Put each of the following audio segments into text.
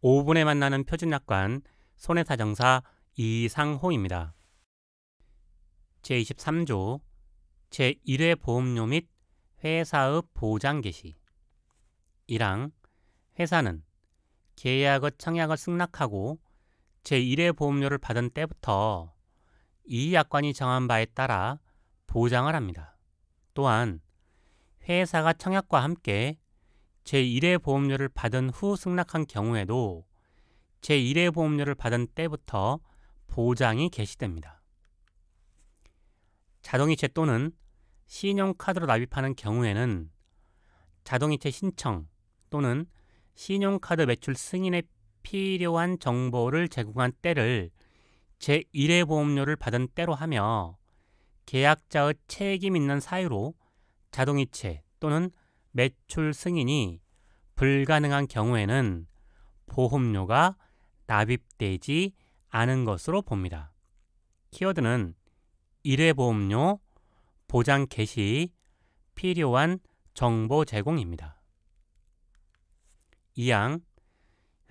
5분에 만나는 표준약관 손해사정사 이상호입니다. 제23조 제1회 보험료 및 회사의 보장 개시 1항 회사는 계약의 청약을 승낙하고 제1회 보험료를 받은 때부터 이 약관이 정한 바에 따라 보장을 합니다. 또한 회사가 청약과 함께 제1회 보험료를 받은 후 승낙한 경우에도 제1회 보험료를 받은 때부터 보장이 개시됩니다. 자동이체 또는 신용카드로 납입하는 경우에는 자동이체 신청 또는 신용카드 매출 승인에 필요한 정보를 제공한 때를 제1회 보험료를 받은 때로 하며 계약자의 책임 있는 사유로 자동이체 또는 매출 승인이 불가능한 경우에는 보험료가 납입되지 않은 것으로 봅니다. 키워드는 1회 보험료, 보장 개시, 필요한 정보 제공입니다. 2항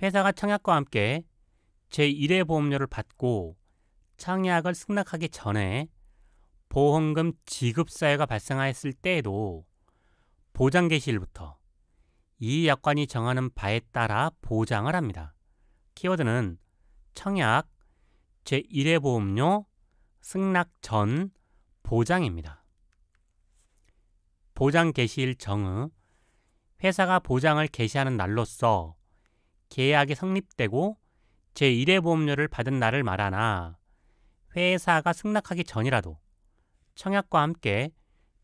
회사가 청약과 함께 제1회 보험료를 받고 청약을 승낙하기 전에 보험금 지급 사유가 발생하였을 때에도 보장 개시일부터 이 약관이 정하는 바에 따라 보장을 합니다. 키워드는 청약, 제1회 보험료, 승낙 전 보장입니다. 보장 개시일 정의 회사가 보장을 개시하는 날로서 계약이 성립되고 제1회 보험료를 받은 날을 말하나 회사가 승낙하기 전이라도 청약과 함께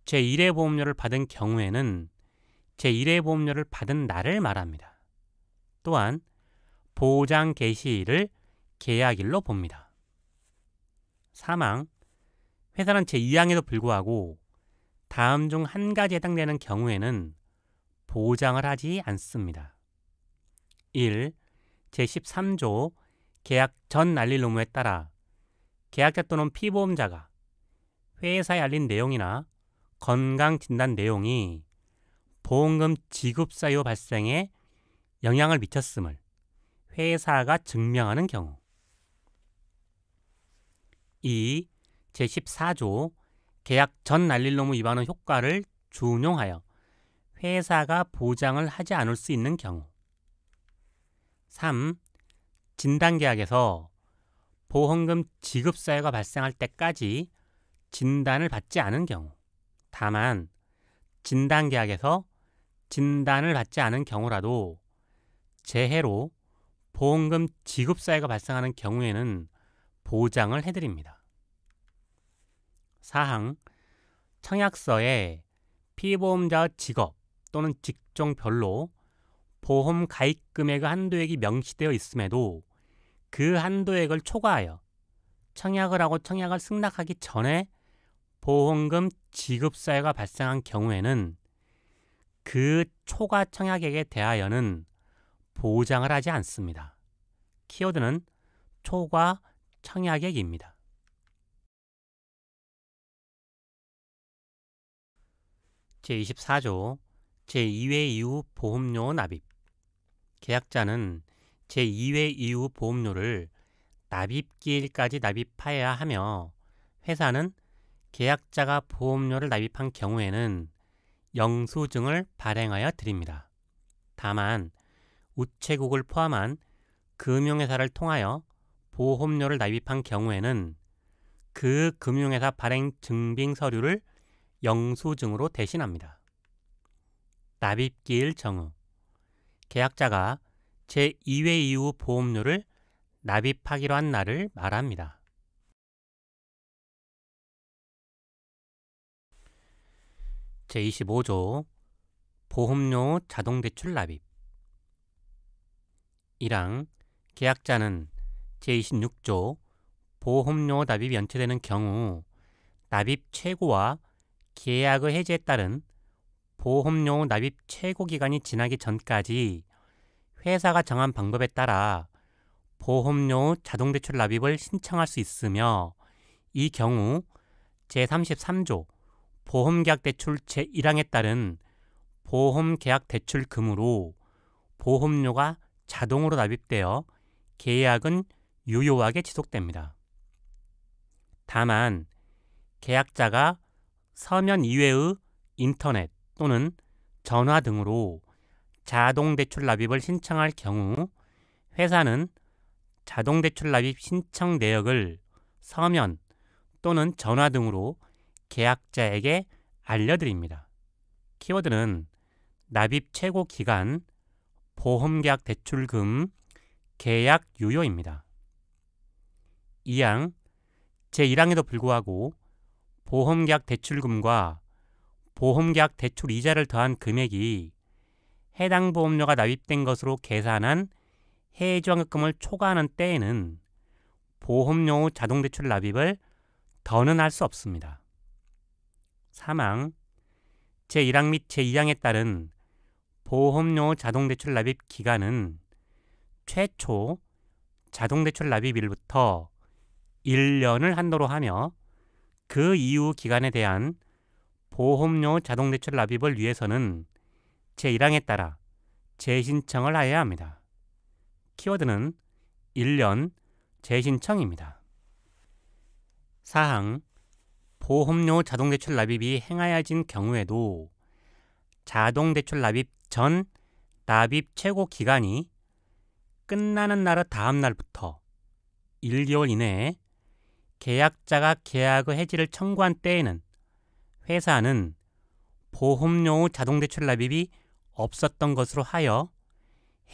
제1회 보험료를 받은 경우에는 제1회 보험료를 받은 날을 말합니다. 또한 보장 개시일을 계약일로 봅니다. 3항 회사는 제2항에도 불구하고 다음 중 한 가지에 해당되는 경우에는 보장을 하지 않습니다. 1. 제13조 계약 전 알릴 의무에 따라 계약자 또는 피보험자가 회사에 알린 내용이나 건강진단 내용이 보험금 지급 사유 발생에 영향을 미쳤음을 회사가 증명하는 경우. 2. 제14조 계약 전 알릴 의무 위반의 효과를 준용하여 회사가 보장을 하지 않을 수 있는 경우. 3. 진단계약에서 보험금 지급 사유가 발생할 때까지 진단을 받지 않은 경우. 다만 진단계약에서 진단을 받지 않은 경우라도 재해로 보험금 지급 사유가 발생하는 경우에는 보장을 해드립니다. 4항 청약서에 피보험자의 직업 또는 직종별로 보험 가입 금액의 한도액이 명시되어 있음에도 그 한도액을 초과하여 청약을 하고 청약을 승낙하기 전에 보험금 지급 사유가 발생한 경우에는 그 초과 청약액에 대하여는 보장을 하지 않습니다. 키워드는 초과 청약액입니다. 제24조 제2회 이후 보험료 납입 계약자는 제2회 이후 보험료를 납입기일까지 납입하여야 하며 회사는 계약자가 보험료를 납입한 경우에는 영수증을 발행하여 드립니다. 다만 우체국을 포함한 금융회사를 통하여 보험료를 납입한 경우에는 그 금융회사 발행 증빙 서류를 영수증으로 대신합니다. 납입기일 정의 계약자가 제2회 이후 보험료를 납입하기로 한 날을 말합니다. 제25조 보험료 자동대출 납입 1항 계약자는 제26조 보험료 납입이 연체되는 경우 납입 최고와 계약의 해지에 따른 보험료 납입 최고 기간이 지나기 전까지 회사가 정한 방법에 따라 보험료 자동대출 납입을 신청할 수 있으며 이 경우 제33조 보험계약대출 제1항에 따른 보험계약대출금으로 보험료가 자동으로 납입되어 계약은 유효하게 지속됩니다. 다만 계약자가 서면 이외의 인터넷 또는 전화 등으로 자동대출 납입을 신청할 경우 회사는 자동대출 납입 신청 내역을 서면 또는 전화 등으로 계약자에게 알려드립니다. 키워드는 납입 최고 기간, 보험계약 대출금, 계약 유효입니다. 이항 제1항에도 불구하고 보험계약 대출금과 보험계약 대출 이자를 더한 금액이 해당 보험료가 납입된 것으로 계산한 해지환급금을 초과하는 때에는 보험료 후 자동대출 납입을 더는 할 수 없습니다. 사망 제1항 및 제2항에 따른 보험료 후 자동대출 납입 기간은 최초 자동대출 납입일부터 1년을 한도로 하며 그 이후 기간에 대한 보험료 자동대출 납입을 위해서는 제1항에 따라 재신청을 하여야 합니다. 키워드는 1년 재신청입니다. 사항 보험료 자동대출 납입이 행하여진 경우에도 자동대출 납입 전 납입 최고 기간이 끝나는 날의 다음 날부터 1개월 이내에 계약자가 계약의 해지를 청구한 때에는 회사는 보험료 후 자동대출 납입이 없었던 것으로 하여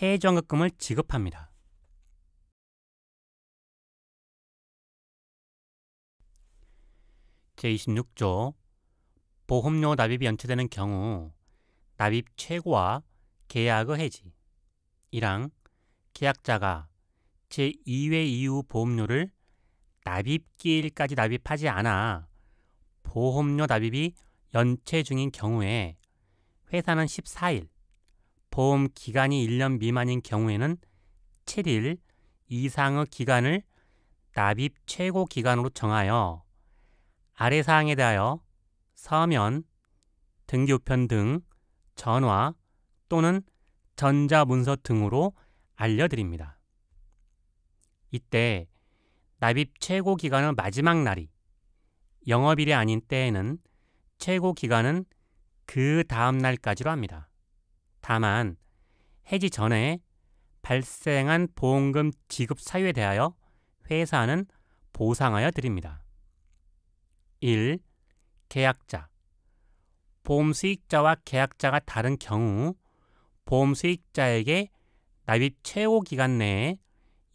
해지환급금을 지급합니다. 제26조 보험료 납입이 연체되는 경우 납입 최고와 계약의 해지 1항 계약자가 제2회 이후 보험료를 납입기일까지 납입하지 않아 보험료 납입이 연체 중인 경우에 회사는 14일, 보험 기간이 1년 미만인 경우에는 7일 이상의 기간을 납입 최고 기간으로 정하여 아래 사항에 대하여 서면, 등기우편 등 전화 또는 전자문서 등으로 알려드립니다. 이때 납입 최고 기간의 마지막 날이 영업일이 아닌 때에는 최고 기간은 그 다음 날까지로 합니다. 다만 해지 전에 발생한 보험금 지급 사유에 대하여 회사는 보상하여 드립니다. 1. 계약자 보험 수익자와 계약자가 다른 경우 보험 수익자에게 납입 최고 기간 내에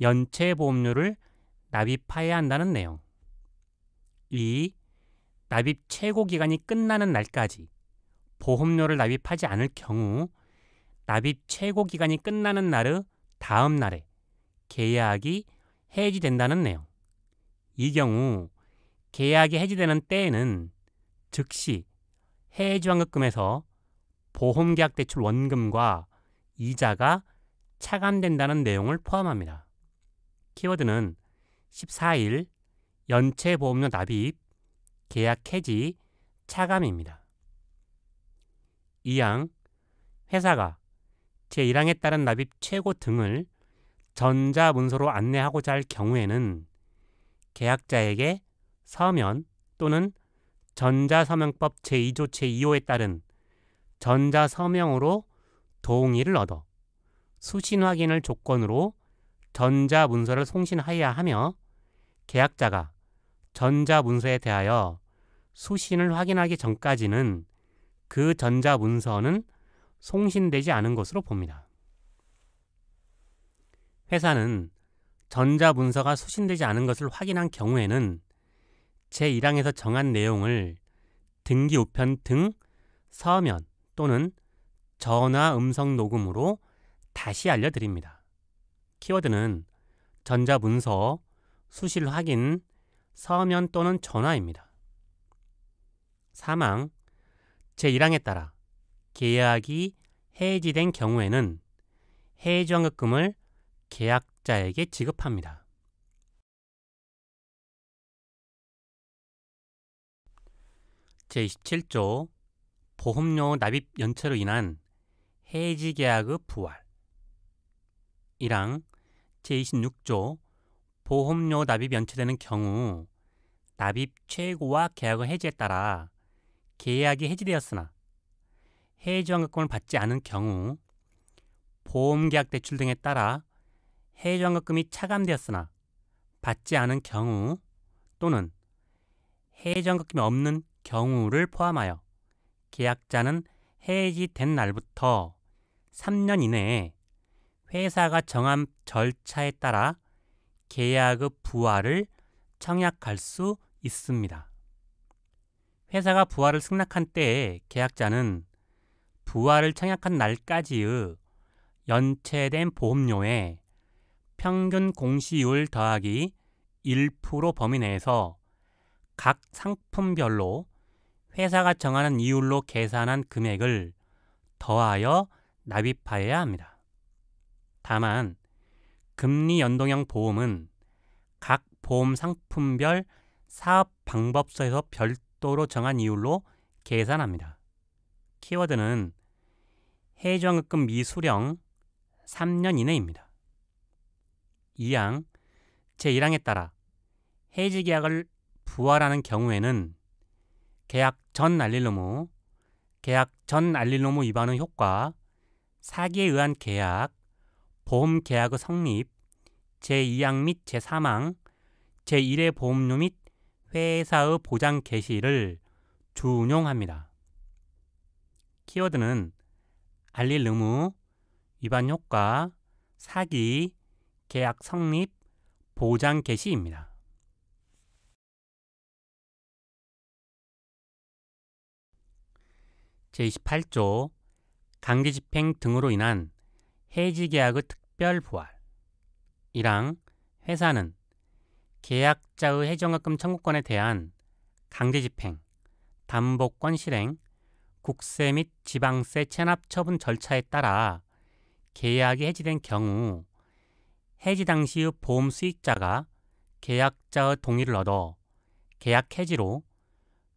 연체 보험료를 납입해야 한다는 내용. 2. 납입 최고 기간이 끝나는 날까지 보험료를 납입하지 않을 경우 납입 최고 기간이 끝나는 날의 다음 날에 계약이 해지된다는 내용. 이 경우 계약이 해지되는 때에는 즉시 해지환급금에서 보험계약 대출 원금과 이자가 차감된다는 내용을 포함합니다. 키워드는 14일 연체 보험료 납입, 계약 해지, 차감입니다. 2항 회사가 제1항에 따른 납입 최고 등을 전자문서로 안내하고자 할 경우에는 계약자에게 서면 또는 전자서명법 제2조 제2호에 따른 전자서명으로 동의를 얻어 수신 확인을 조건으로 전자문서를 송신하여야 하며 계약자가 전자문서에 대하여 수신을 확인하기 전까지는 그 전자문서는 송신되지 않은 것으로 봅니다. 회사는 전자문서가 수신되지 않은 것을 확인한 경우에는 제1항에서 정한 내용을 등기우편 등 서면 또는 전화 음성 녹음으로 다시 알려드립니다. 키워드는 전자문서, 수실 확인, 서면 또는 전화입니다. 사망 제1항에 따라 계약이 해지된 경우에는 해지환급금을 계약자에게 지급합니다. 제27조 보험료 납입 연체로 인한 해지계약의 부활 1항 제26조 보험료 납입이 연체되는 경우 납입 최고와 계약의 해지에 따라 계약이 해지되었으나 해지환급금을 받지 않은 경우 보험계약 대출 등에 따라 해지환급금이 차감되었으나 받지 않은 경우 또는 해지환급금이 없는 경우를 포함하여 계약자는 해지된 날부터 3년 이내에 회사가 정한 절차에 따라 계약의 부활을 청약할 수 있습니다. 회사가 부활을 승낙한 때에 계약자는 부활을 청약한 날까지의 연체된 보험료에 평균 공시율 더하기 1% 범위 내에서 각 상품별로 회사가 정하는 이율로 계산한 금액을 더하여 납입하여야 합니다. 다만 금리 연동형 보험은 각 보험 상품별 사업 방법서에서 별도로 정한 이율로 계산합니다. 키워드는 해지환급금 미수령 3년 이내입니다. 2항 제1항에 따라 해지계약을 부활하는 경우에는 계약 전 알릴 의무, 계약 전 알릴 의무 위반의 효과, 사기에 의한 계약, 보험계약의 성립, 제2항 및 제3항, 제1의 보험료 및 회사의 보장 개시를 준용합니다. 키워드는 알릴 의무, 위반 효과, 사기, 계약 성립, 보장 개시입니다. 제28조 강제집행 등으로 인한 해지계약의 특별부활 1항 회사는 계약자의 해지환급금 청구권에 대한 강제집행, 담보권 실행, 국세 및 지방세 체납 처분 절차에 따라 계약이 해지된 경우 해지 당시의 보험 수익자가 계약자의 동의를 얻어 계약 해지로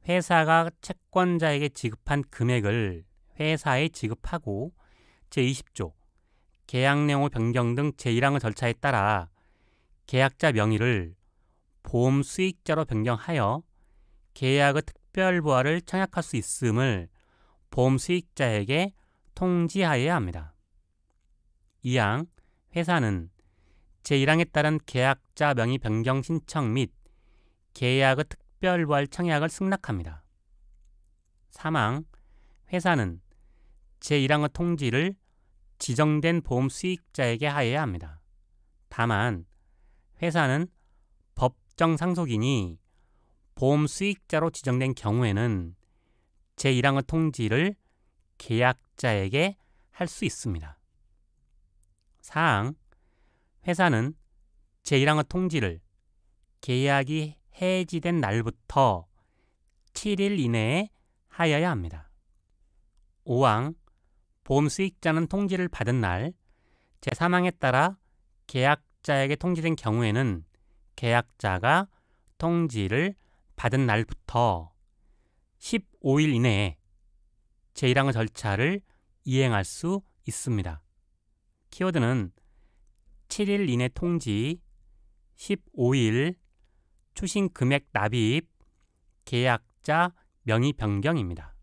회사가 채권자에게 지급한 금액을 회사에 지급하고 제20조 계약 내용의 변경 등 제1항의 절차에 따라 계약자 명의를 보험 수익자로 변경하여 계약의 특별부활을 청약할 수 있음을 보험 수익자에게 통지하여야 합니다. 2항 회사는 제1항에 따른 계약자 명의 변경 신청 및 계약의 특별부활 청약을 승낙합니다. 3항 회사는 제1항의 통지를 지정된 보험 수익자에게 하여야 합니다. 다만 회사는 법정 상속인이 보험 수익자로 지정된 경우에는 제1항의 통지를 계약자에게 할 수 있습니다. 4항 회사는 제1항의 통지를 계약이 해지된 날부터 7일 이내에 하여야 합니다. 5항 보험 수익자는 통지를 받은 날 제3항에 따라 계약자에게 통지된 경우에는 계약자가 통지를 받은 날부터 15일 이내에 제1항의 절차를 이행할 수 있습니다. 키워드는 7일 이내 통지, 15일 추신 금액 납입, 계약자 명의 변경입니다.